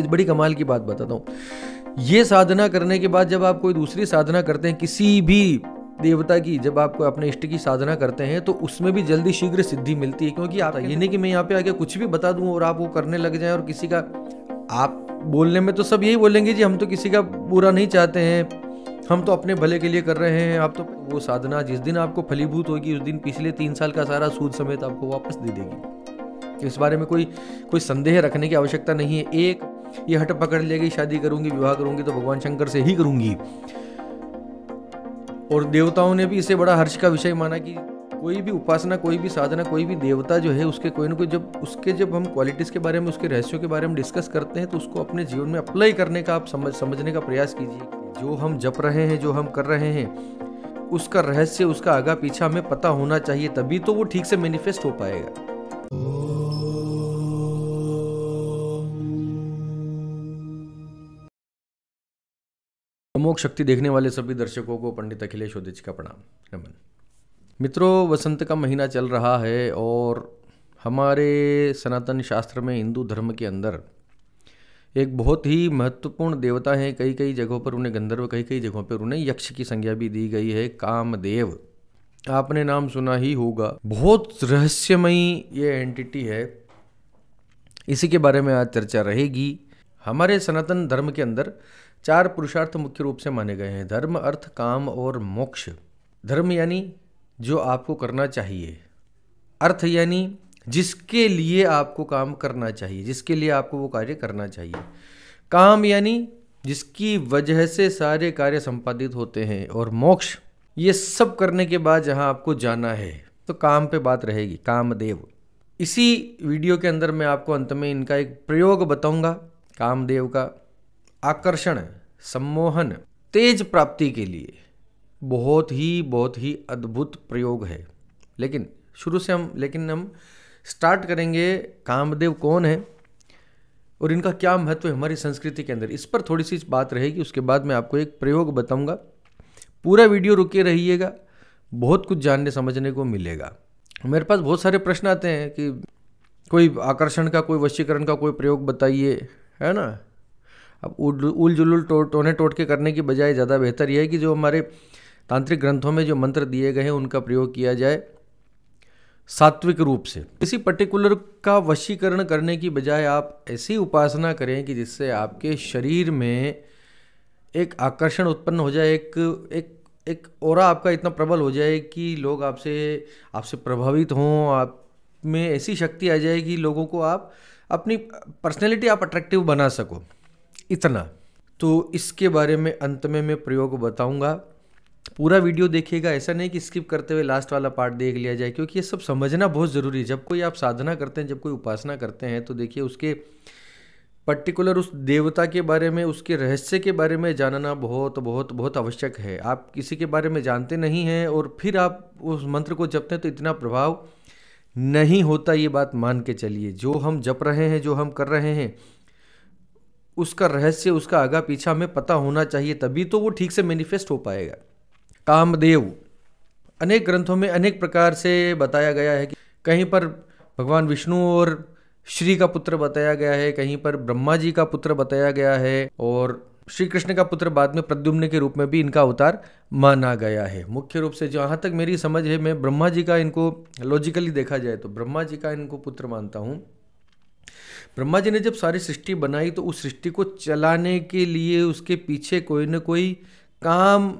चीज़ बड़ी कमाल की बात बताता हूँ। ये साधना करने के बाद जब आप कोई दूसरी साधना करते हैं किसी भी देवता की, जब आप अपने इष्ट की साधना करते हैं तो उसमें भी जल्दी शीघ्र सिद्धि मिलती है। क्योंकि आप ये नहीं कि मैं यहाँ पे आके कुछ भी बता दूं और आप वो करने लग जाएं, और किसी का आप बोलने में तो सब यही बोलेंगे जी हम तो किसी का बुरा नहीं चाहते हैं, हम तो अपने भले के लिए कर रहे हैं। आप तो वो साधना जिस दिन आपको फलीभूत होगी उस दिन पिछले 3 साल का सारा सूद समेत आपको वापस दे देगी। इस बारे में कोई संदेह रखने की आवश्यकता नहीं है। एक ये हट पकड़ लेगी शादी करूंगी विवाह करूंगी तो भगवान शंकर से ही करूंगी, और देवताओं ने भी इसे बड़ा हर्ष का विषय माना कि कोई भी उपासना, कोई भी साधना, कोई भी देवता जो है उसके कोई ना कोई जब हम क्वालिटीज के बारे में, उसके रहस्यों के बारे में डिस्कस करते हैं तो उसको अपने जीवन में अप्लाई करने का आप समझने का प्रयास कीजिए। जो हम जप रहे हैं, जो हम कर रहे हैं, उसका रहस्य, उसका आगा पीछा हमें पता होना चाहिए, तभी तो वो ठीक से मैनिफेस्ट हो पाएगा। अमोघ शक्ति देखने वाले सभी दर्शकों को पंडित अखिलेश ओदेच का प्रणाम, नमन। मित्रों, वसंत का महीना चल रहा है और हमारे सनातन शास्त्र में, हिंदू धर्म के अंदर एक बहुत ही महत्वपूर्ण देवता है। कई कई जगहों पर उन्हें गंधर्व, कई कई जगहों पर उन्हें यक्ष की संज्ञा भी दी गई है, कामदेव। आपने नाम सुना ही होगा। बहुत रहस्यमयी ये एंटिटी है, इसी के बारे में आज चर्चा रहेगी। हमारे सनातन धर्म के अंदर 4 पुरुषार्थ मुख्य रूप से माने गए हैं: धर्म, अर्थ, काम और मोक्ष। धर्म यानी जो आपको करना चाहिए, अर्थ यानी जिसके लिए आपको काम करना चाहिए, जिसके लिए आपको वो कार्य करना चाहिए, काम यानी जिसकी वजह से सारे कार्य संपादित होते हैं, और मोक्ष ये सब करने के बाद जहां आपको जाना है, तो काम पे बात रहेगी, कामदेव। इसी वीडियो के अंदर मैं आपको अंत में इनका एक प्रयोग बताऊंगा, कामदेव का। आकर्षण, सम्मोहन, तेज प्राप्ति के लिए बहुत ही अद्भुत प्रयोग है। लेकिन हम स्टार्ट करेंगे कामदेव कौन है और इनका क्या महत्व है हमारी संस्कृति के अंदर, इस पर थोड़ी सी बात रहेगी। उसके बाद मैं आपको एक प्रयोग बताऊंगा। पूरा वीडियो रुके रहिएगा, बहुत कुछ जानने समझने को मिलेगा। मेरे पास बहुत सारे प्रश्न आते हैं कि कोई आकर्षण का, कोई वशीकरण का कोई प्रयोग बताइए, है ना। अब उल जुलुल टोने टोट के करने की बजाय ज़्यादा बेहतर यह है कि जो हमारे तांत्रिक ग्रंथों में जो मंत्र दिए गए हैं उनका प्रयोग किया जाए सात्विक रूप से। किसी पर्टिकुलर का वशीकरण करने की बजाय आप ऐसी उपासना करें कि जिससे आपके शरीर में एक आकर्षण उत्पन्न हो जाए, एक ऑरा आपका इतना प्रबल हो जाए कि लोग आपसे प्रभावित हों, आप में ऐसी शक्ति आ जाए कि लोगों को आप अपनी पर्सनैलिटी आप अट्रैक्टिव बना सको, इतना। तो इसके बारे में अंत में मैं प्रयोग बताऊंगा। पूरा वीडियो देखिएगा, ऐसा नहीं कि स्किप करते हुए लास्ट वाला पार्ट देख लिया जाए, क्योंकि ये सब समझना बहुत ज़रूरी है। जब कोई आप साधना करते हैं, जब कोई उपासना करते हैं, तो देखिए उसके पर्टिकुलर उस देवता के बारे में, उसके रहस्य के बारे में जानना बहुत बहुत बहुत आवश्यक है। आप किसी के बारे में जानते नहीं हैं और फिर आप उस मंत्र को जपते हैं तो इतना प्रभाव नहीं होता, ये बात मान के चलिए। जो हम जप रहे हैं, जो हम कर रहे हैं, उसका रहस्य, उसका आगा पीछा हमें पता होना चाहिए, तभी तो वो ठीक से मैनिफेस्ट हो पाएगा। कामदेव अनेक ग्रंथों में अनेक प्रकार से बताया गया है कि कहीं पर भगवान विष्णु और श्री का पुत्र बताया गया है, कहीं पर ब्रह्मा जी का पुत्र बताया गया है, और श्री कृष्ण का पुत्र बाद में प्रद्युम्न के रूप में भी इनका अवतार माना गया है। मुख्य रूप से जहाँ तक मेरी समझ है, मैं ब्रह्मा जी का, इनको लॉजिकली देखा जाए तो ब्रह्मा जी का इनको पुत्र मानता हूँ। ब्रह्मा जी ने जब सारी सृष्टि बनाई तो उस सृष्टि को चलाने के लिए उसके पीछे कोई न कोई काम,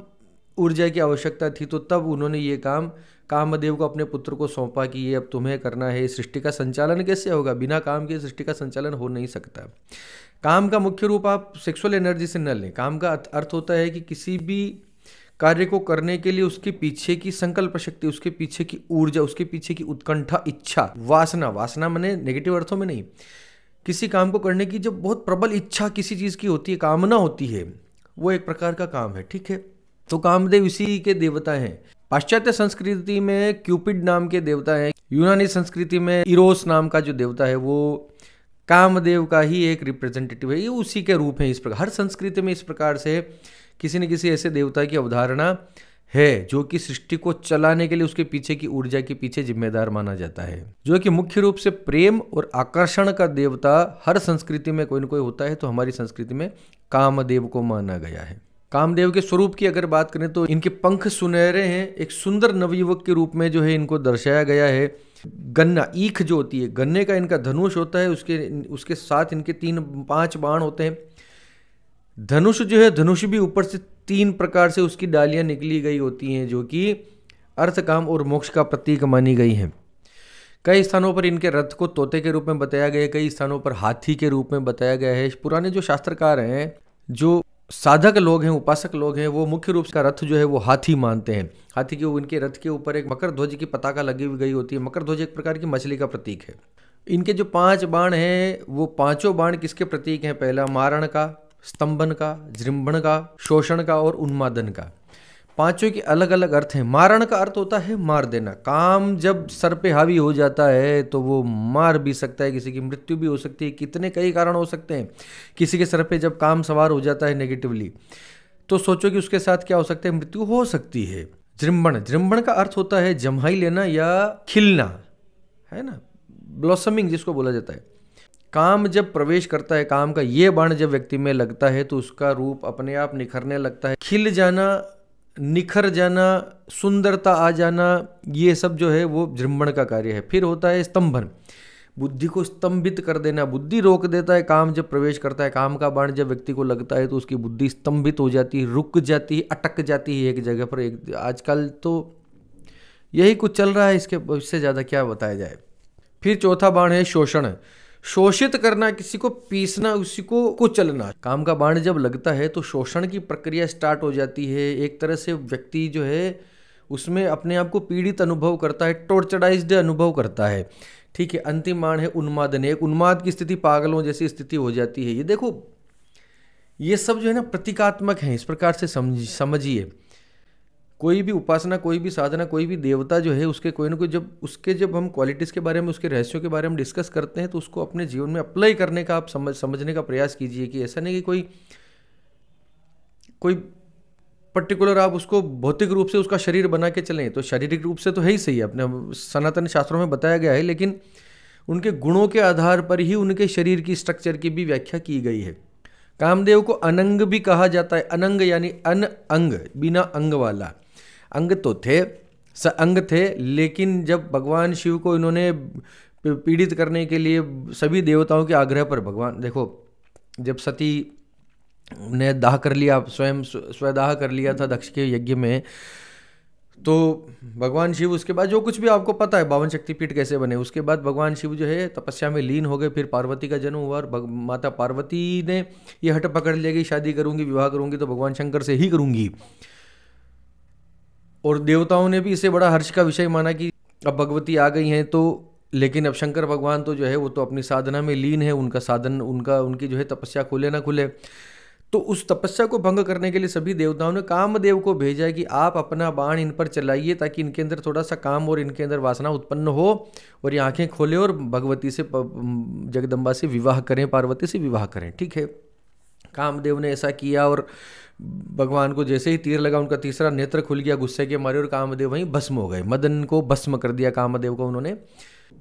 ऊर्जा की आवश्यकता थी, तो तब उन्होंने ये काम कामदेव को, अपने पुत्र को सौंपा कि ये अब तुम्हें करना है। सृष्टि का संचालन कैसे होगा? बिना काम के सृष्टि का संचालन हो नहीं सकता। काम का मुख्य रूप आप सेक्सुअल एनर्जी से न लें। काम का अर्थ होता है कि किसी भी कार्य को करने के लिए उसके पीछे की संकल्प शक्ति, उसके पीछे की ऊर्जा, उसके पीछे की उत्कंठा, इच्छा, वासना माने नेगेटिव अर्थों में नहीं, किसी काम को करने की जब बहुत प्रबल इच्छा किसी चीज़ की होती है, कामना होती है, वो एक प्रकार का काम है, ठीक है। तो कामदेव इसी के देवता हैं। पाश्चात्य संस्कृति में क्यूपिड नाम के देवता हैं। यूनानी संस्कृति में इरोस नाम का जो देवता है वो कामदेव का ही एक रिप्रेजेंटेटिव है, ये उसी के रूप हैं। इस प्रकार हर संस्कृति में इस प्रकार से किसी न किसी ऐसे देवता की अवधारणा है जो कि सृष्टि को चलाने के लिए उसके पीछे की ऊर्जा के पीछे जिम्मेदार माना जाता है, जो कि मुख्य रूप से प्रेम और आकर्षण का देवता हर संस्कृति में कोई न कोई होता है। तो हमारी संस्कृति में कामदेव को माना गया है। कामदेव के स्वरूप की अगर बात करें तो इनके पंख सुनहरे हैं, एक सुंदर नवयुवक के रूप में जो है इनको दर्शाया गया है। गन्ना ईख जो होती है, गन्ने का इनका धनुष होता है, उसके साथ इनके 5 बाण होते हैं। धनुष जो है, धनुष भी ऊपर से 3 प्रकार से उसकी डालियां निकली गई होती हैं, जो कि अर्थ, काम और मोक्ष का प्रतीक मानी गई हैं। कई स्थानों पर इनके रथ को तोते के रूप में बताया गया है, कई स्थानों पर हाथी के रूप में बताया गया है। पुराने जो शास्त्रकार हैं, जो साधक लोग हैं, उपासक लोग हैं, वो मुख्य रूप से रथ जो है वो हाथी मानते हैं। हाथी के इनके रथ के ऊपर एक मकर ध्वज की पताका लगी हुई गई होती है। मकर ध्वज एक प्रकार की मछली का प्रतीक है। इनके जो 5 बाण हैं वो 5 बाण किसके प्रतीक हैं? पहला मारण का, स्तंभन का, जृंभण का, शोषण का और उन्मादन का। 5 के अलग अलग अर्थ हैं। मारण का अर्थ होता है मार देना। काम जब सर पे हावी हो जाता है तो वो मार भी सकता है, किसी की मृत्यु भी हो सकती है। कितने कई कारण हो सकते हैं। किसी के सर पे जब काम सवार हो जाता है नेगेटिवली, तो सोचो कि उसके साथ क्या हो सकता है, मृत्यु हो सकती है। जृंभण, जृंभण का अर्थ होता है जम्हाई लेना या खिलना, है ना, ब्लॉसमिंग जिसको बोला जाता है। काम जब प्रवेश करता है, काम का ये बाण जब व्यक्ति में लगता है तो उसका रूप अपने आप निखरने लगता है। खिल जाना, निखर जाना, सुंदरता आ जाना, ये सब जो है वो जृंभण का कार्य है। फिर होता है स्तंभन, बुद्धि को स्तंभित कर देना, बुद्धि रोक देता है। काम जब प्रवेश करता है, काम का बाण जब व्यक्ति को लगता है तो उसकी बुद्धि स्तंभित हो जाती है, रुक जाती है, अटक जाती है एक जगह पर। आजकल तो यही कुछ चल रहा है, इससे ज़्यादा क्या बताया जाए। फिर चौथा बाण है शोषण, शोषित करना, किसी को पीसना, उसी को कुचलना। काम का बाण जब लगता है तो शोषण की प्रक्रिया स्टार्ट हो जाती है। एक तरह से व्यक्ति जो है उसमें अपने आप को पीड़ित अनुभव करता है, टॉर्चराइज्ड अनुभव करता है। ठीक है। अंतिम बाण है उन्मादन, एक उन्माद की स्थिति, पागलों जैसी स्थिति हो जाती है। ये देखो, ये सब जो है ना प्रतीकात्मक है। इस प्रकार से समझिए, कोई भी उपासना, कोई भी साधना, कोई भी देवता जो है उसके कोई ना कोई जब हम क्वालिटीज़ के बारे में, उसके रहस्यों के बारे में डिस्कस करते हैं तो उसको अपने जीवन में अप्लाई करने का आप समझने का प्रयास कीजिए। कि ऐसा नहीं कि कोई पर्टिकुलर आप उसको भौतिक रूप से उसका शरीर बना के चलें, तो शारीरिक रूप से तो है ही सही, अपने सनातन शास्त्रों में बताया गया है, लेकिन उनके गुणों के आधार पर ही उनके शरीर की स्ट्रक्चर की भी व्याख्या की गई है। कामदेव को अनंग भी कहा जाता है। अनंग यानी अन अंग, बिना अंग वाला। अंग तो थे, अंग थे, लेकिन जब भगवान शिव को इन्होंने पीड़ित करने के लिए सभी देवताओं के आग्रह पर, भगवान देखो, जब सती ने दाह कर लिया, स्वयं स्वदाह कर लिया था दक्ष के यज्ञ में, तो भगवान शिव उसके बाद जो कुछ भी आपको पता है 52 शक्तिपीठ कैसे बने, उसके बाद भगवान शिव जो है तपस्या में लीन हो गए। फिर पार्वती का जन्म हुआ और माता पार्वती ने ये हट पकड़ लिया कि शादी करूंगी, विवाह करूंगी तो भगवान शंकर से ही करूंगी। और देवताओं ने भी इसे बड़ा हर्ष का विषय माना कि अब भगवती आ गई हैं तो, लेकिन अब शंकर भगवान तो जो है वो तो अपनी साधना में लीन है, उनका साधन, उनकी जो है तपस्या खुले ना खुले। तो उस तपस्या को भंग करने के लिए सभी देवताओं ने कामदेव को भेजा है कि आप अपना बाण इन पर चलाइए ताकि इनके अंदर थोड़ा सा काम और इनके अंदर वासना उत्पन्न हो और ये आंखें खोले और भगवती से, जगदम्बा से विवाह करें, पार्वती से विवाह करें। ठीक है। कामदेव ने ऐसा किया और भगवान को जैसे ही तीर लगा उनका तीसरा नेत्र खुल गया गुस्से के मारे और कामदेव वहीं भस्म हो गए। मदन को भस्म कर दिया, कामदेव को उन्होंने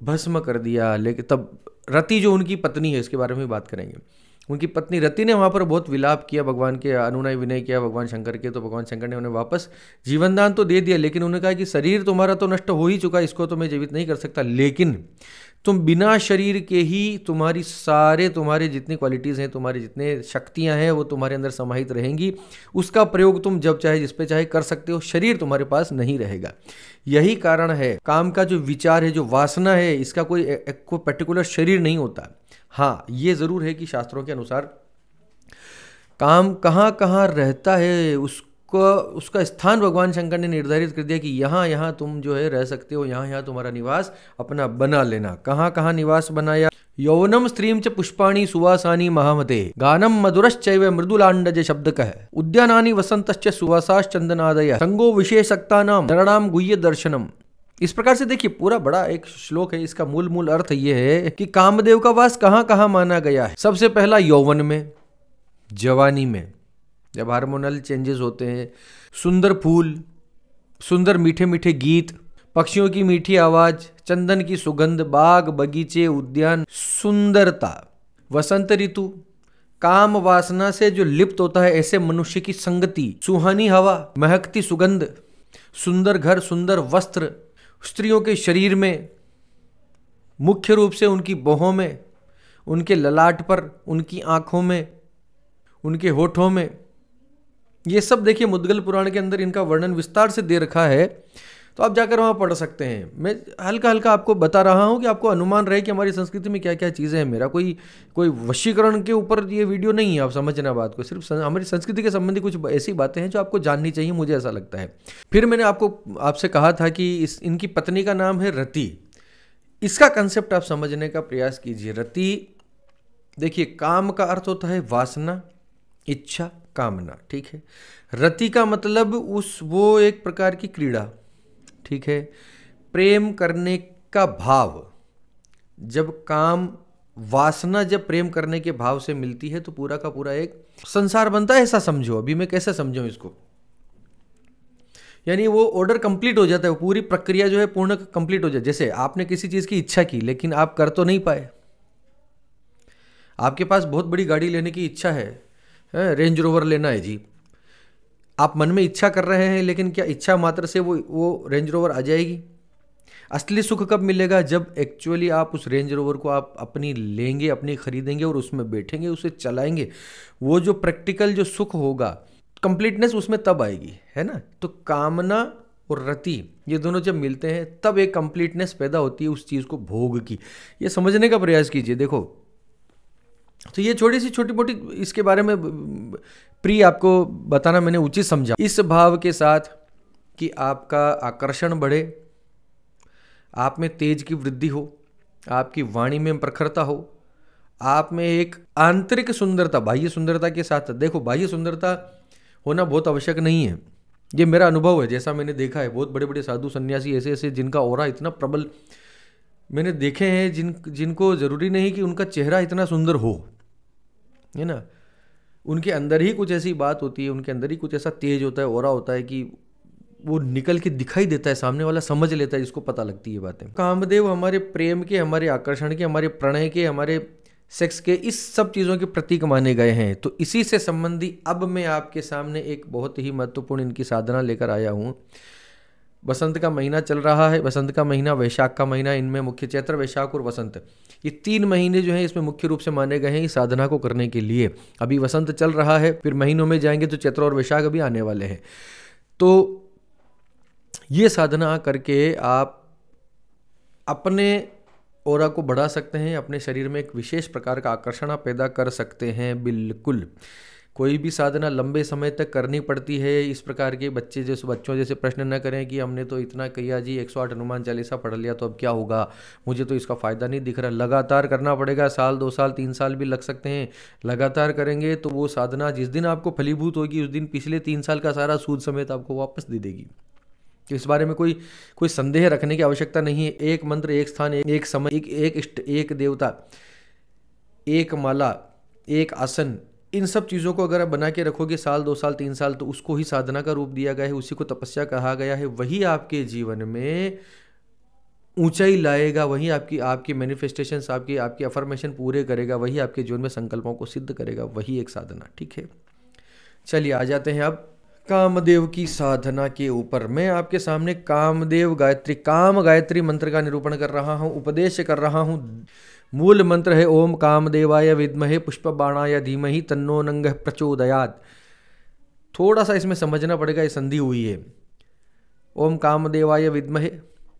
भस्म कर दिया। लेकिन तब रति जो उनकी पत्नी है, इसके बारे में बात करेंगे, उनकी पत्नी रति ने वहाँ पर बहुत विलाप किया, भगवान के अनुनय विनय किया भगवान शंकर के। तो भगवान शंकर ने उन्हें वापस जीवन दान तो दे दिया, लेकिन उन्होंने कहा कि शरीर तुम्हारा तो नष्ट हो ही चुका, इसको तो मैं जीवित नहीं कर सकता, लेकिन तुम बिना शरीर के ही तुम्हारे जितनी क्वालिटीज़ हैं, तुम्हारी जितने शक्तियां हैं वो तुम्हारे अंदर समाहित रहेंगी। उसका प्रयोग तुम जब चाहे जिस पे चाहे कर सकते हो, शरीर तुम्हारे पास नहीं रहेगा। यही कारण है काम का जो विचार है, जो वासना है, इसका कोई पर्टिकुलर शरीर नहीं होता। हाँ, ये ज़रूर है कि शास्त्रों के अनुसार काम कहाँ कहाँ रहता है उसका स्थान भगवान शंकर ने निर्धारित कर दिया कि यहाँ यहाँ तुम जो है रह सकते हो, यहाँ यहाँ तुम्हारा निवास अपना बना लेना। कहाँ कहाँ निवास बनाया? यौवनम स्त्रीम च पुष्पाणि सुवासानि महामते गानम मधुरश्चैव मृदुलांडज शब्दकः उद्यानानि वसंतश्च सुवासाश्चंदनादय संगो विशेषक्तानां नरणाम गुह्य दर्शनम। इस प्रकार से देखिए, पूरा बड़ा एक श्लोक है। इसका मूल अर्थ ये है कि कामदेव का वास कहाँ कहाँ माना गया है। सबसे पहला यौवन में, जवानी में, जब हार्मोनल चेंजेस होते हैं, सुंदर फूल, सुंदर मीठे मीठे गीत, पक्षियों की मीठी आवाज, चंदन की सुगंध, बाग बगीचे उद्यान, सुंदरता। वसंत ऋतु काम वासना से जो लिप्त होता है ऐसे मनुष्य की संगति, सुहानी हवा, महकती सुगंध, सुंदर घर, सुंदर वस्त्र, स्त्रियों के शरीर में, मुख्य रूप से उनकी बाहों में, उनके ललाट पर, उनकी आंखों में, उनके होठों में। ये सब देखिए मुद्गल पुराण के अंदर इनका वर्णन विस्तार से दे रखा है, तो आप जाकर वहाँ पढ़ सकते हैं। मैं हल्का हल्का आपको बता रहा हूँ कि आपको अनुमान रहे कि हमारी संस्कृति में क्या क्या चीज़ें हैं। मेरा कोई वशीकरण के ऊपर ये वीडियो नहीं है, आप समझना बात को। सिर्फ हमारी संस्कृति के संबंधी कुछ ऐसी बातें हैं जो आपको जाननी चाहिए, मुझे ऐसा लगता है। फिर मैंने आपसे कहा था कि इनकी पत्नी का नाम है रति। इसका कंसेप्ट आप समझने का प्रयास कीजिए। रति, देखिए काम का अर्थ होता है वासना, इच्छा, कामना, ठीक है। रति का मतलब वो एक प्रकार की क्रीड़ा, ठीक है। प्रेम करने का भाव, जब काम वासना जब प्रेम करने के भाव से मिलती है तो पूरा का पूरा एक संसार बनता है, ऐसा समझो। अभी मैं कैसे समझूं इसको, यानी वो ऑर्डर कंप्लीट हो जाता है, वो पूरी प्रक्रिया जो है पूर्ण कंप्लीट हो जाए। जैसे आपने किसी चीज़ की इच्छा की लेकिन आप कर तो नहीं पाए। आपके पास बहुत बड़ी गाड़ी लेने की इच्छा है, रेंज रोवर लेना है जी। आप मन में इच्छा कर रहे हैं लेकिन क्या इच्छा मात्र से वो रेंज रोवर आ जाएगी? असली सुख कब मिलेगा? जब एक्चुअली आप उस रेंज रोवर को आप अपनी लेंगे, अपनी खरीदेंगे और उसमें बैठेंगे, उसे चलाएंगे। वो जो प्रैक्टिकल जो सुख होगा, कंप्लीटनेस उसमें तब आएगी, है ना। तो कामना और रति ये दोनों जब मिलते हैं तब एक कंप्लीटनेस पैदा होती है उस चीज़ को भोग की। ये समझने का प्रयास कीजिए। देखो, तो ये छोटी मोटी इसके बारे में आपको बताना मैंने उचित समझा, इस भाव के साथ कि आपका आकर्षण बढ़े, आप में तेज की वृद्धि हो, आपकी वाणी में प्रखरता हो, आप में एक आंतरिक सुंदरता, बाह्य सुंदरता के साथ। देखो, बाह्य सुंदरता होना बहुत आवश्यक नहीं है, ये मेरा अनुभव है, जैसा मैंने देखा है। बहुत बड़े बड़े साधु सन्यासी ऐसे जिनका ऑरा इतना प्रबल मैंने देखे हैं, जिनको ज़रूरी नहीं कि उनका चेहरा इतना सुंदर हो, है ना। उनके अंदर ही कुछ ऐसी बात होती है, उनके अंदर ही कुछ ऐसा तेज होता है, ऑरा होता है कि वो निकल के दिखाई देता है, सामने वाला समझ लेता है, जिसको पता लगती है बातें। कामदेव हमारे प्रेम के, हमारे आकर्षण के, हमारे प्रणय के, हमारे सेक्स के, इस सब चीज़ों के प्रतीक माने गए हैं। तो इसी से संबंधी अब मैं आपके सामने एक बहुत ही महत्वपूर्ण इनकी साधना लेकर आया हूँ। बसंत का महीना चल रहा है, बसंत का महीना, वैशाख का महीना, इनमें मुख्य चैत्र, वैशाख और वसंत, ये 3 महीने जो हैं इसमें मुख्य रूप से माने गए हैं इस साधना को करने के लिए। अभी वसंत चल रहा है, फिर महीनों में जाएंगे तो चैत्र और वैशाख अभी आने वाले हैं। तो ये साधना करके आप अपने ऑरा को बढ़ा सकते हैं, अपने शरीर में एक विशेष प्रकार का आकर्षण पैदा कर सकते हैं। बिल्कुल कोई भी साधना लंबे समय तक करनी पड़ती है। इस प्रकार के बच्चों जैसे प्रश्न न करें कि हमने तो इतना किया जी, 108 हनुमान चालीसा पढ़ लिया तो अब क्या होगा, मुझे तो इसका फ़ायदा नहीं दिख रहा। लगातार करना पड़ेगा, साल 2 साल 3 साल भी लग सकते हैं। लगातार करेंगे तो वो साधना जिस दिन आपको फलीभूत होगी उस दिन पिछले 3 साल का सारा सूद समेत आपको वापस दे देगी। तो इस बारे में कोई संदेह रखने की आवश्यकता नहीं है। एक मंत्र, एक स्थान, एक समय, एक इष्ट, एक देवता, एक माला, एक आसन, इन सब चीज़ों को अगर आप बना के रखोगे साल 2 साल 3 साल, तो उसको ही साधना का रूप दिया गया है, उसी को तपस्या कहा गया है। वही आपके जीवन में ऊंचाई लाएगा, वही आपकी मैनिफेस्टेशंस, आपकी अफर्मेशन पूरे करेगा, वही आपके जीवन में संकल्पों को सिद्ध करेगा, वही एक साधना। ठीक है, चलिए आ जाते हैं अब कामदेव की साधना के ऊपर। मैं आपके सामने कामदेव गायत्री, काम गायत्री मंत्र का निरूपण कर रहा हूँ, उपदेश कर रहा हूँ। मूल मंत्र है ओम कामदेवाय विद्महे पुष्पबाणाय धीमहि तन्नो नंगः प्रचोदयात्। थोड़ा सा इसमें समझना पड़ेगा, ये संधि हुई है। ओम कामदेवाय विद्महे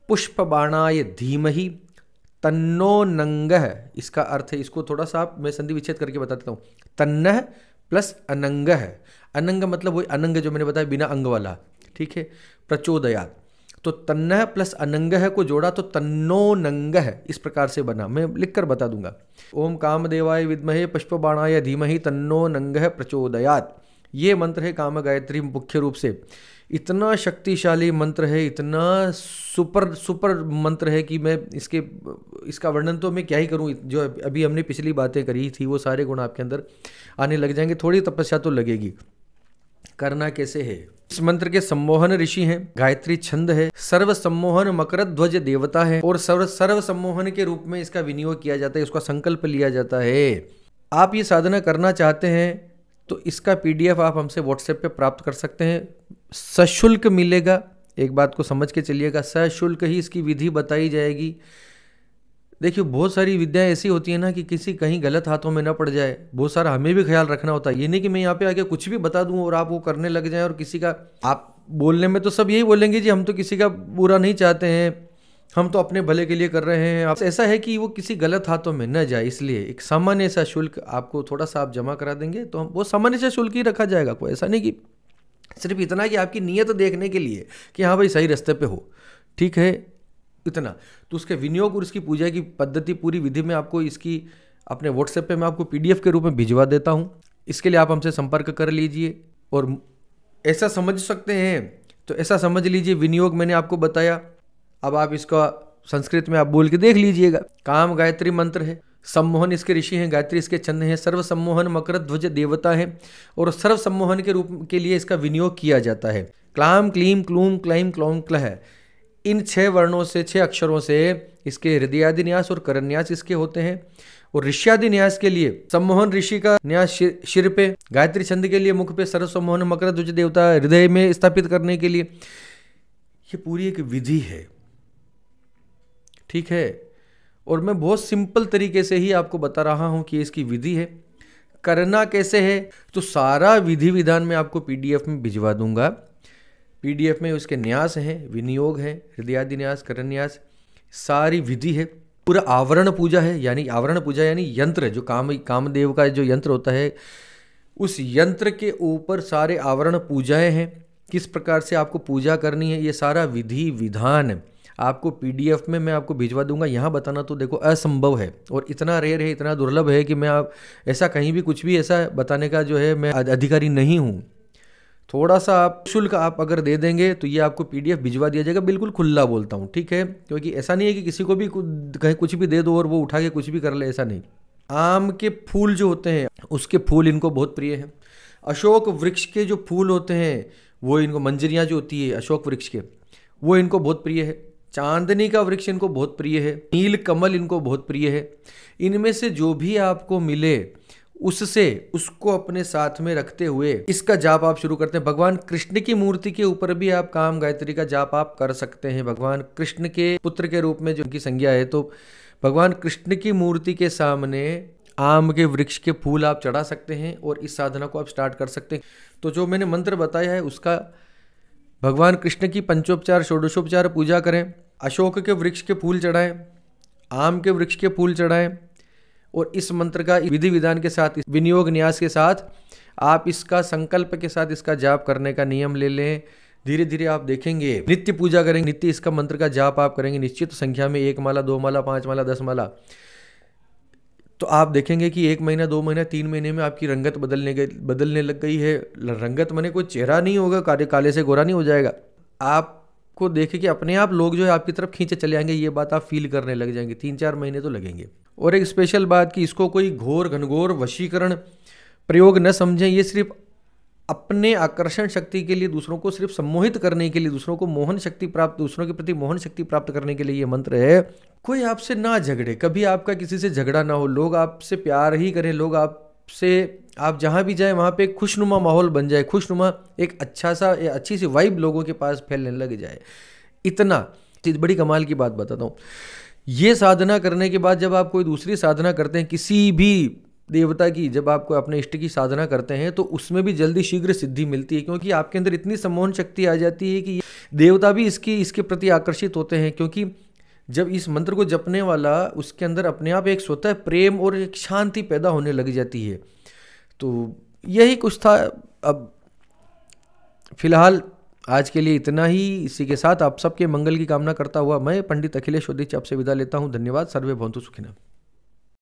पुष्पबाणाय धीमहि तन्नो नंगः, इसका अर्थ है, इसको थोड़ा सा मैं संधि विच्छेद करके बता देता हूँ। तन्नः प्लस अनंगः, अनंग मतलब वही अनंग जो मैंने बताया बिना अंग वाला, ठीक है। प्रचोदयात्, तो तन्नः प्लस अनंगः को जोड़ा तो तन्नो नंगः, इस प्रकार से बना। मैं लिखकर बता दूंगा। ओम कामदेवाय विद्महे पुष्पबाणाय धीमहि तन्नो नंगः प्रचोदयात्, ये मंत्र है काम गायत्री। मुख्य रूप से इतना शक्तिशाली मंत्र है, इतना सुपर मंत्र है कि मैं इसका वर्णन तो मैं क्या ही करूं। जो अभी हमने पिछली बातें करी थी वो सारे गुण आपके अंदर आने लग जाएंगे। थोड़ी तपस्या तो लगेगी। करना कैसे है, इस मंत्र के सम्मोहन ऋषि हैं, गायत्री छंद है, सर्व सम्मोहन मकर ध्वज देवता है और सर्व सम्मोहन के रूप में इसका विनियोग किया जाता है, उसका संकल्प लिया जाता है। आप ये साधना करना चाहते हैं तो इसका PDF आप हमसे WhatsApp पे प्राप्त कर सकते हैं, सशुल्क मिलेगा। एक बात को समझ के चलिएगा, सशुल्क ही इसकी विधि बताई जाएगी। देखिए बहुत सारी विद्याएं ऐसी होती है ना कि किसी कहीं गलत हाथों में ना पड़ जाए, बहुत सारा हमें भी ख्याल रखना होता है। ये नहीं कि मैं यहाँ पे आके कुछ भी बता दूं और आप वो करने लग जाएं और किसी का, आप बोलने में तो सब यही बोलेंगे जी हम तो किसी का बुरा नहीं चाहते हैं, हम तो अपने भले के लिए कर रहे हैं। आप ऐसा है कि वो किसी गलत हाथों में न जाए, इसलिए एक सामान्य सा शुल्क आपको थोड़ा सा आप जमा करा देंगे तो वो सामान्य सा शुल्क ही रखा जाएगा। कोई ऐसा नहीं कि सिर्फ इतना कि आपकी नीयत देखने के लिए कि हाँ भाई सही रास्ते पे हो, ठीक है, इतना। तो उसके विनियोग और उसकी पूजा की पद्धति पूरी विधि में आपको इसकी अपने WhatsApp पे मैं आपको PDF के रूप में भिजवा देता हूँ। इसके लिए आप हमसे संपर्क कर लीजिए और ऐसा समझ सकते हैं तो ऐसा समझ लीजिए। विनियोग मैंने आपको बताया, अब आप इसका संस्कृत में आप बोल के देख लीजिएगा। काम गायत्री मंत्र है, सम्मोहन इसके ऋषि हैं, गायत्री इसके छंद हैं, सर्व सम्मोहन मकर ध्वज देवता है और सर्व सम्मोहन के रूप के लिए इसका विनियोग किया जाता है। क्लाम क्लीम क्लूम क्लाइम क्लौम क्लह, इन 6 वर्णों से 6 अक्षरों से इसके हृदयादि न्यास और करन्यास इसके होते हैं। और ऋष्यादि न्यास के लिए सम्मोहन ऋषि का न्यास शिर पे, गायत्री छंद के लिए मुख पे, सर्व सम्मोहन मकर ध्वज देवता हृदय में स्थापित करने के लिए, ये पूरी एक विधि है, ठीक है। और मैं बहुत सिंपल तरीके से ही आपको बता रहा हूं कि इसकी विधि है। करना कैसे है तो सारा विधि विधान मैं आपको PDF में भिजवा दूंगा। PDF में उसके न्यास हैं, विनियोग है, हृदयादि न्यास, करन्यास, सारी विधि है। पूरा आवरण पूजा है, यानी आवरण पूजा यानी यंत्र, जो कामदेव का जो यंत्र होता है उस यंत्र के ऊपर सारे आवरण पूजाएं हैं। किस प्रकार से आपको पूजा करनी है ये सारा विधि विधान आपको PDF में मैं आपको भिजवा दूंगा। यहाँ बताना तो देखो असंभव है और इतना रेयर है, इतना दुर्लभ है कि मैं आप ऐसा कहीं भी कुछ भी ऐसा बताने का जो है मैं अधिकारी नहीं हूँ। थोड़ा सा आप शुल्क आप अगर दे देंगे तो ये आपको PDF भिजवा दिया जाएगा, बिल्कुल खुला बोलता हूँ, ठीक है। क्योंकि ऐसा नहीं है कि किसी को भी कहीं कुछ भी दे दो और वो उठा के कुछ भी कर ले, ऐसा नहीं। आम के फूल जो होते हैं उसके फूल इनको बहुत प्रिय हैं। अशोक वृक्ष के जो फूल होते हैं वो इनको, मंजरियाँ जो होती है अशोक वृक्ष के, वो इनको बहुत प्रिय है। चांदनी का वृक्ष इनको बहुत प्रिय है, नील कमल इनको बहुत प्रिय है। इनमें से जो भी आपको मिले उससे उसको अपने साथ में रखते हुए इसका जाप आप शुरू करते हैं। भगवान कृष्ण की मूर्ति के ऊपर भी आप काम गायत्री का जाप आप कर सकते हैं। भगवान कृष्ण के पुत्र के रूप में जो उनकी संज्ञा है, तो भगवान कृष्ण की मूर्ति के सामने आम के वृक्ष के फूल आप चढ़ा सकते हैं और इस साधना को आप स्टार्ट कर सकते हैं। तो जो मैंने मंत्र बताया है उसका भगवान कृष्ण की पंचोपचार षोडशोपचार पूजा करें, अशोक के वृक्ष के फूल चढ़ाएं, आम के वृक्ष के फूल चढ़ाएं और इस मंत्र का विधि विधान के साथ, इस विनियोग न्यास के साथ आप इसका संकल्प के साथ इसका जाप करने का नियम ले लें। धीरे धीरे आप देखेंगे, नित्य पूजा करेंगे, नित्य इसका मंत्र का जाप आप करेंगे निश्चित संख्या में, 1 माला 2 माला 5 माला 10 माला, तो आप देखेंगे कि 1 महीना 2 महीना 3 महीने में आपकी रंगत बदलने लग गई है। रंगत माने कोई चेहरा नहीं होगा, काले से गोरा नहीं हो जाएगा। आपको देखे कि अपने आप लोग जो है आपकी तरफ खींचे चले आएंगे, ये बात आप फील करने लग जाएंगे। 3-4 महीने तो लगेंगे। और एक स्पेशल बात कि इसको कोई घोर घनघोर वशीकरण प्रयोग न समझें, ये सिर्फ अपने आकर्षण शक्ति के लिए, दूसरों को सिर्फ सम्मोहित करने के लिए, दूसरों को मोहन शक्ति प्राप्त, दूसरों के प्रति मोहन शक्ति प्राप्त करने के लिए ये मंत्र है। कोई आपसे ना झगड़े, कभी आपका किसी से झगड़ा ना हो, लोग आपसे प्यार ही करें, लोग आपसे, आप जहाँ भी जाएं वहाँ पे एक खुशनुमा माहौल बन जाए, खुशनुमा एक अच्छी सी वाइब लोगों के पास फैलने लग जाए। इतना बड़ी कमाल की बात बताता हूँ। ये साधना करने के बाद जब आप कोई दूसरी साधना करते हैं किसी भी देवता की, जब आपको अपने इष्ट की साधना करते हैं तो उसमें भी जल्दी शीघ्र सिद्धि मिलती है, क्योंकि आपके अंदर इतनी सम्मोहन शक्ति आ जाती है कि देवता भी इसके प्रति आकर्षित होते हैं। क्योंकि जब इस मंत्र को जपने वाला, उसके अंदर अपने आप एक स्वतः प्रेम और एक शांति पैदा होने लग जाती है। तो यही कुछ था। अब फिलहाल आज के लिए इतना ही। इसी के साथ आप सबके मंगल की कामना करता हुआ मैं पंडित अखिलेश ओदिच आपसे विदा लेता हूँ। धन्यवाद। सर्वे भवन्तु सुखिनः।